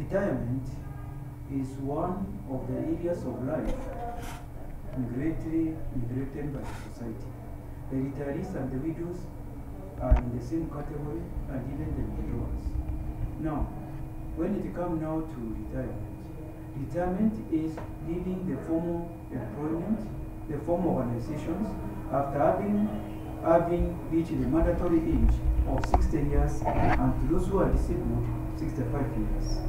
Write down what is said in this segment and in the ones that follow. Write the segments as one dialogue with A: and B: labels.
A: Retirement is one of the areas of life greatly neglected by society. The retirees and the widows are in the same category, and even the withdrawals. Now, when it comes now to retirement is leaving the formal employment, the formal organizations, after having reached the mandatory age of 60 years, and to those who are disabled, 65 years.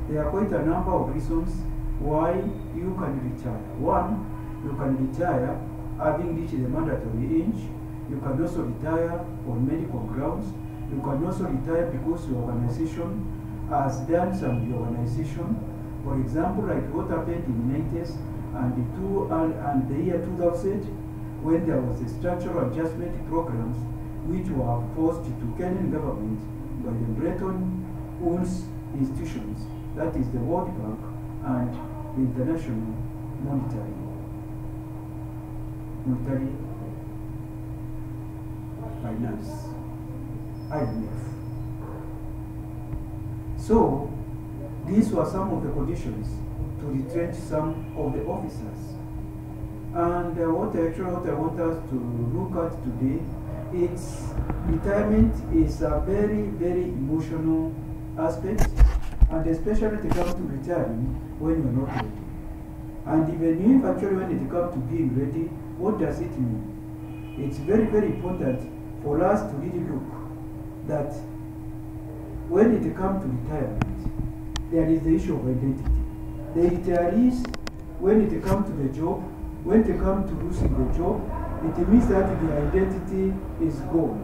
A: There are quite a number of reasons why you can retire. One, you can retire having reached the mandatory age. You can also retire on medical grounds. You can also retire because your organization has done some reorganization. For example, like what happened in the 90s and the year 2000, when there was the structural adjustment programs which were forced to Kenyan government by the Bretton Woods institutions, that is the World Bank and the International Monetary Finance, IMF. So, these were some of the conditions to retrench some of the officers. And what I want us to look at today, it's retirement is a very, very emotional aspect, and especially when it comes to retiring when you're not ready. And even if actually when it comes to being ready, what does it mean? It's very, very important for us to really look that when it comes to retirement, there is the issue of identity. The retirees, when it comes to the job, when it comes to losing the job, it means that the identity is gone.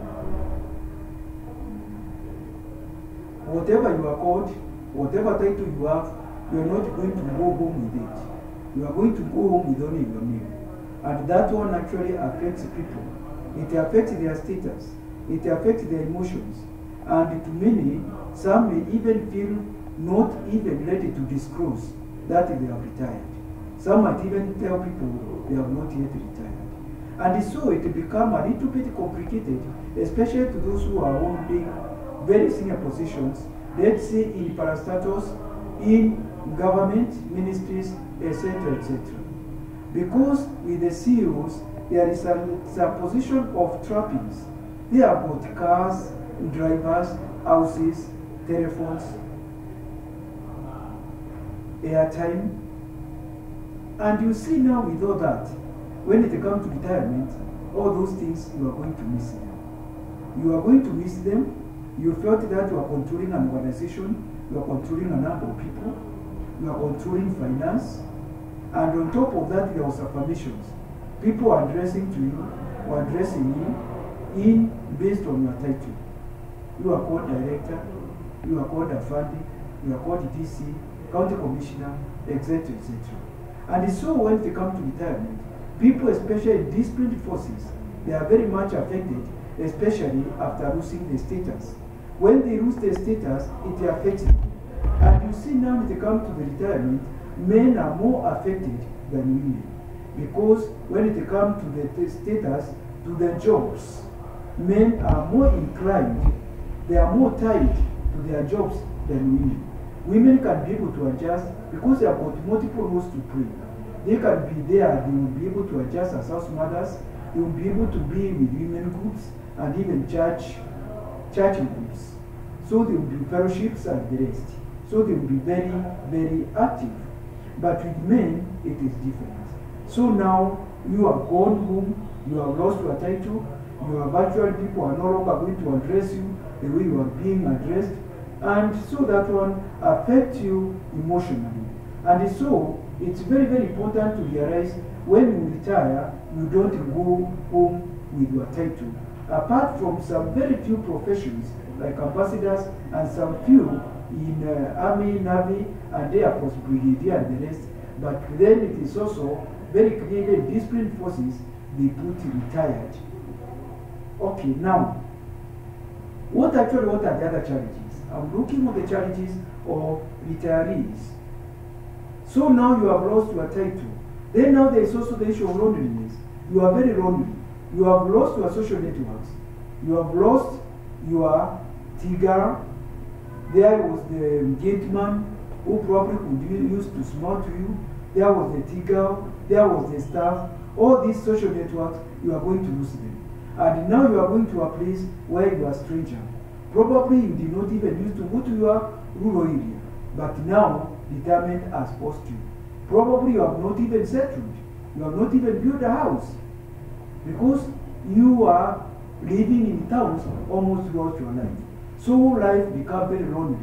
A: Whatever you are called, whatever title you have, you are not going to go home with it. You are going to go home with only your name. And that one actually affects people. It affects their status. It affects their emotions. And to many, some may even feel not even ready to disclose that they have retired. Some might even tell people they have not yet retired. And so it becomes a little bit complicated, especially to those who are holding very senior positions, let's say in parastatals, in government, ministries, etc., etc. Because with the CEOs, there is a position of trappings. They are both cars, drivers, houses, telephones, airtime. And you see now with all that, when it comes to retirement, all those things, you are going to miss them. You are going to miss them. You felt that you are controlling an organization, you are controlling a number of people, you are controlling finance, and on top of that, there was affirmations. People are addressing to you, or addressing you in based on your title. You are called director, you are called Afandi, you are called DC, county commissioner, etc., etc. And so when it comes to retirement, people, especially in disciplined forces, they are very much affected, especially after losing their status. When they lose their status, it affects them. And you see now when it comes to the retirement, men are more affected than women. Because when it comes to the status, to the jobs, men are more inclined, they are more tied to their jobs than women. Women can be able to adjust because they have got multiple roles to play. They can be there, they will be able to adjust as house mothers, they will be able to be with women groups and even church groups. So there will be fellowships and the rest. So they will be very, very active. But with men, it is different. So now you have gone home, you have lost your title, you have actually people are no longer going to address you the way you are being addressed. And so that one affects you emotionally. And so it's very, very important to realize when you retire, you don't go home with your title. Apart from some very few professions like ambassadors and some few in Army, Navy, and Air Force Brigadier and the rest. But then it is also very clearly disciplined forces, they put retired. Okay, now, what are the other challenges? I'm looking at the challenges of retirees. So now you have lost your title. Then now there is also the issue of loneliness. You are very lonely. You have lost your social networks. You have lost your Tigara. There was the gate man who probably could use to smile to you. There was the tea girl, there was the staff. All these social networks, you are going to lose them. And now you are going to a place where you are a stranger. Probably you did not even used to go to your rural area, but now retirement has forced you. Probably you have not even settled. You have not even built a house because you are living in towns almost throughout your life. So life becomes very lonely.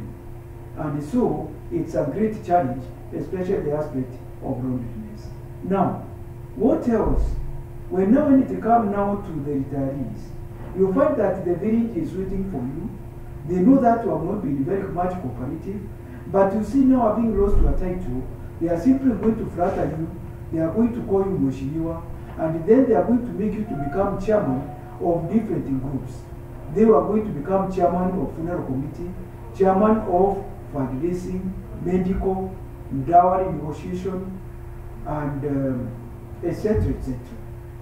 A: And so it's a great challenge, especially the aspect of loneliness. Now, what else? When it comes now to the retirees, you find that the village is waiting for you. They know that you have not been very much cooperative, but you see now having lost your title, they are simply going to flatter you, they are going to call you Mheshimiwa, and then they are going to make you to become chairman of different groups. They are going to become chairman of funeral committee, chairman of fundraising, medical, dowry negotiation, and etc. etc.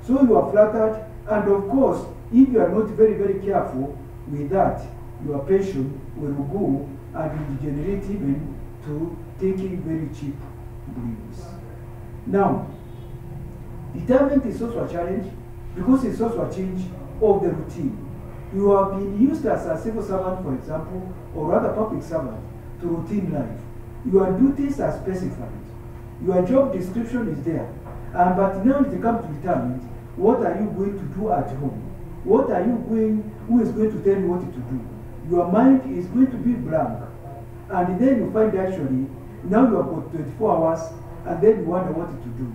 A: So you are flattered, and of course, if you are not very, very careful with that, your pension will go and will degenerate even to taking very cheap breeds. Now, retirement is also a challenge because it's also a change of the routine. You have been used as a civil servant, for example, or rather public servant, to routine life. Your duties are specified. Your job description is there. But now it comes to retirement, what are you going to do at home? What are you going, who is going to tell you what to do? Your mind is going to be blank. And then you find actually, now you have got 24 hours, and then you wonder what to do.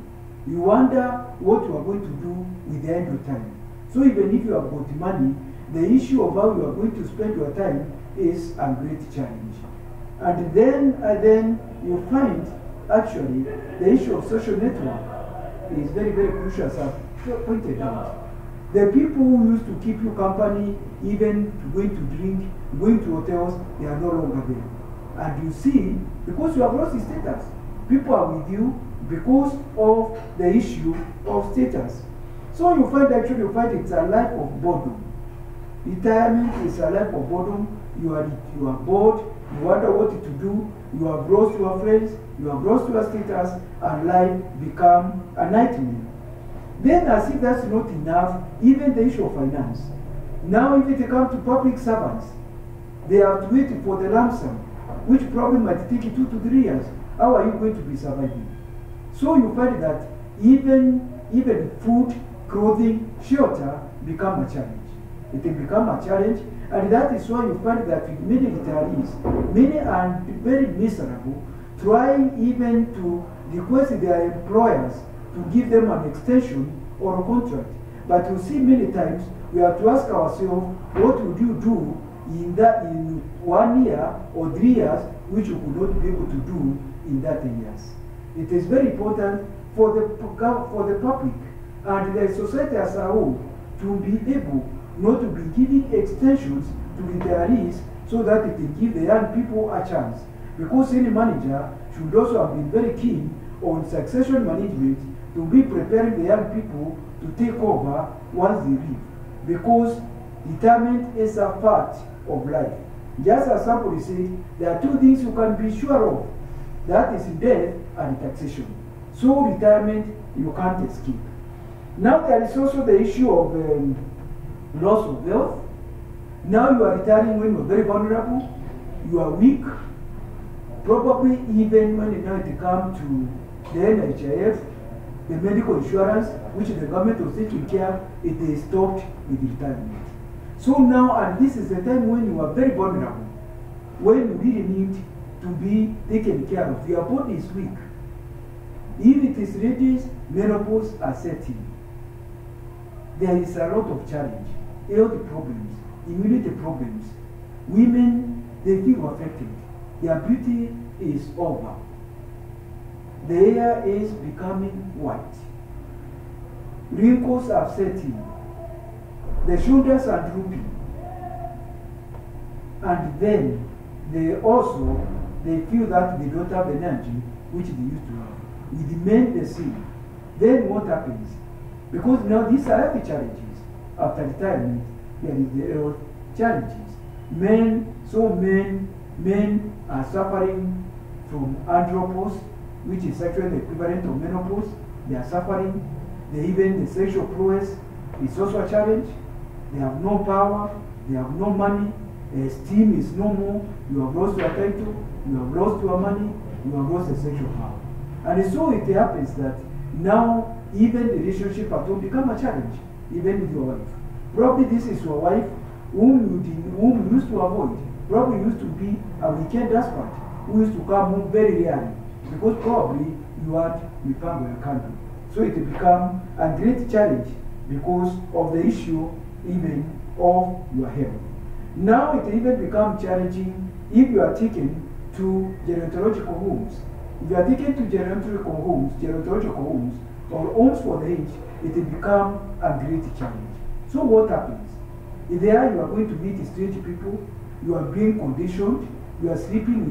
A: You wonder what you are going to do with the end of time. So even if you have got money, the issue of how you are going to spend your time is a great challenge. And then you find actually the issue of social network is very, very crucial, as I've pointed out. The people who used to keep you company, even going to drink, going to hotels, they are no longer there. And you see, because you have lost the status, people are with you because of the issue of status. So you find it's a life of boredom. Retirement is a life of boredom. You are bored, you wonder what to do, you have lost your friends, you have lost your status, and life becomes a nightmare. Then, as if that's not enough, even the issue of finance. Now, if it comes to public servants, they have to wait for the lump sum, which probably might take 2 to 3 years. How are you going to be surviving? So you find that even food, clothing, shelter become a challenge. It will become a challenge, and that is why you find that with many retirees, many are very miserable, trying even to request their employers to give them an extension or a contract. But you see many times we have to ask ourselves, what would you do in 1 year or 3 years, which you could not be able to do in 30 years? It is very important for the public and the society as a whole to be able not to be giving extensions to retirees so that it can give the young people a chance. Because any manager should also have been very keen on succession management to be preparing the young people to take over once they leave. Because retirement is a part of life. Just as somebody said, there are 2 things you can be sure of. That is death and taxation. So retirement, you can't escape. Now there is also the issue of loss of wealth. Now you are retiring when you are very vulnerable, you are weak. Probably even when it comes to the NHIF, the medical insurance, which the government was taking care, it is stopped with retirement. So now, and this is the time when you are very vulnerable, when you really need to be taken care of. Your body is weak. If it is ready, menopause are setting. There is a lot of challenge, health problems, immunity problems. Women, they feel affected. Their beauty is over. The hair is becoming white. Wrinkles are setting. The shoulders are drooping. And then they feel that they don't have the energy which they used to have. With the men the same. Then what happens? Because now these are health challenges. After retirement, there is the health challenges. Men are suffering from andropause, which is actually the equivalent of menopause. They are suffering. Even the sexual prowess is also a challenge. They have no power, they have no money, esteem is no more, you have lost your title, you have lost your money, you have lost the sexual power. And so it happens that now even the relationship at home become a challenge, even with your wife. Probably this is your wife whom you used to avoid. Probably used to be a weekend husband who used to come home very rarely because probably you had mipango ya kando. So it become a great challenge because of the issue even of your health. Now it even becomes challenging if you are taken to gerontological homes. If you are taken to gerontological homes, or homes for the aged, it will become a great challenge. So what happens? If there you are going to meet strange people, you are being conditioned, you are sleeping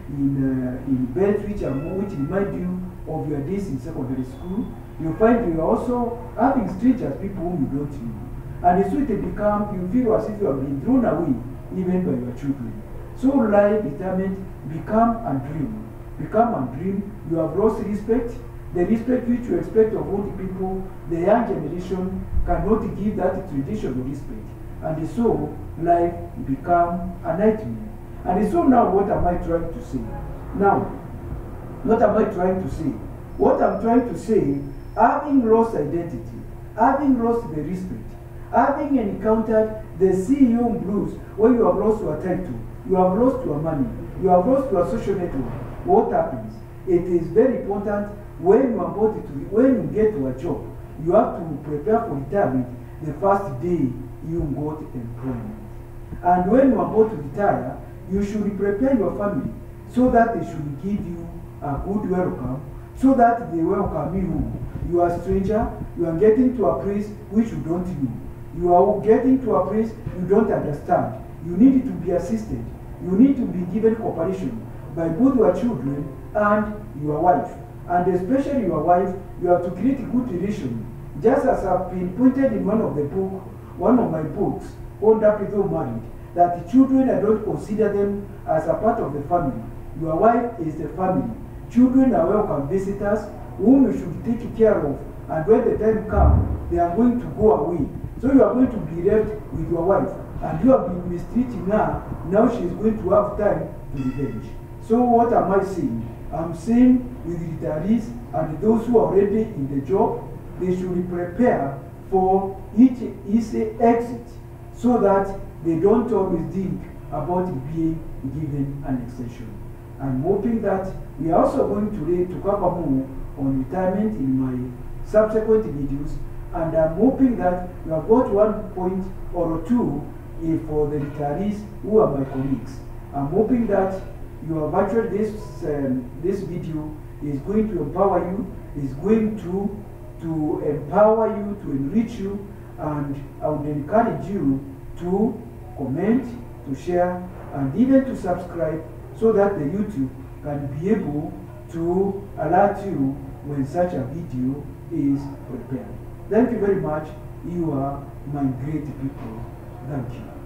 A: in beds which remind you of your days in secondary school. You find you are also having strangers, people whom you don't know. And so it become, you feel as if you have been thrown away even by your children. So life, retirement, become a dream. Become a dream. You have lost respect. The respect which you expect of old people, the young generation cannot give that traditional respect. And so life become a nightmare. And so now what am I trying to say? Now, what am I trying to say? What I'm trying to say, having lost identity, having lost the respect, having encountered the CEO blues where you have lost your title, you have lost your money, you have lost your social network, what happens? It is very important when you get to a job, you have to prepare for retirement the first day you got employment. And when you are about to retire, you should prepare your family so that they should give you a good welcome, so that they welcome you. You are a stranger, you are getting to a place which you don't know. You are getting to a place you don't understand. You need to be assisted. You need to be given cooperation by both your children and your wife. And especially your wife, you have to create a good relation. Just as I've been pointed in one of my books, Old Up Though Married, that the children, I don't consider them as a part of the family. Your wife is the family. Children are welcome visitors whom you should take care of. And when the time comes, they are going to go away. So you are going to be left with your wife. And you have been mistreating her. Now she is going to have time to revenge. So what am I saying? I'm saying with retirees and those who are already in the job, they should prepare for each exit so that they don't always think about being given an extension. I'm hoping that we are also going to cover more on retirement in my subsequent videos, and I'm hoping that we have got one point or two for the retirees who are my colleagues. I'm hoping that your virtual this video is going to empower you, is going to empower you, to enrich you, and I would encourage you to comment, to share, and even to subscribe so that the YouTube can be able to alert you when such a video is prepared. Thank you very much. You are my great people. Thank you.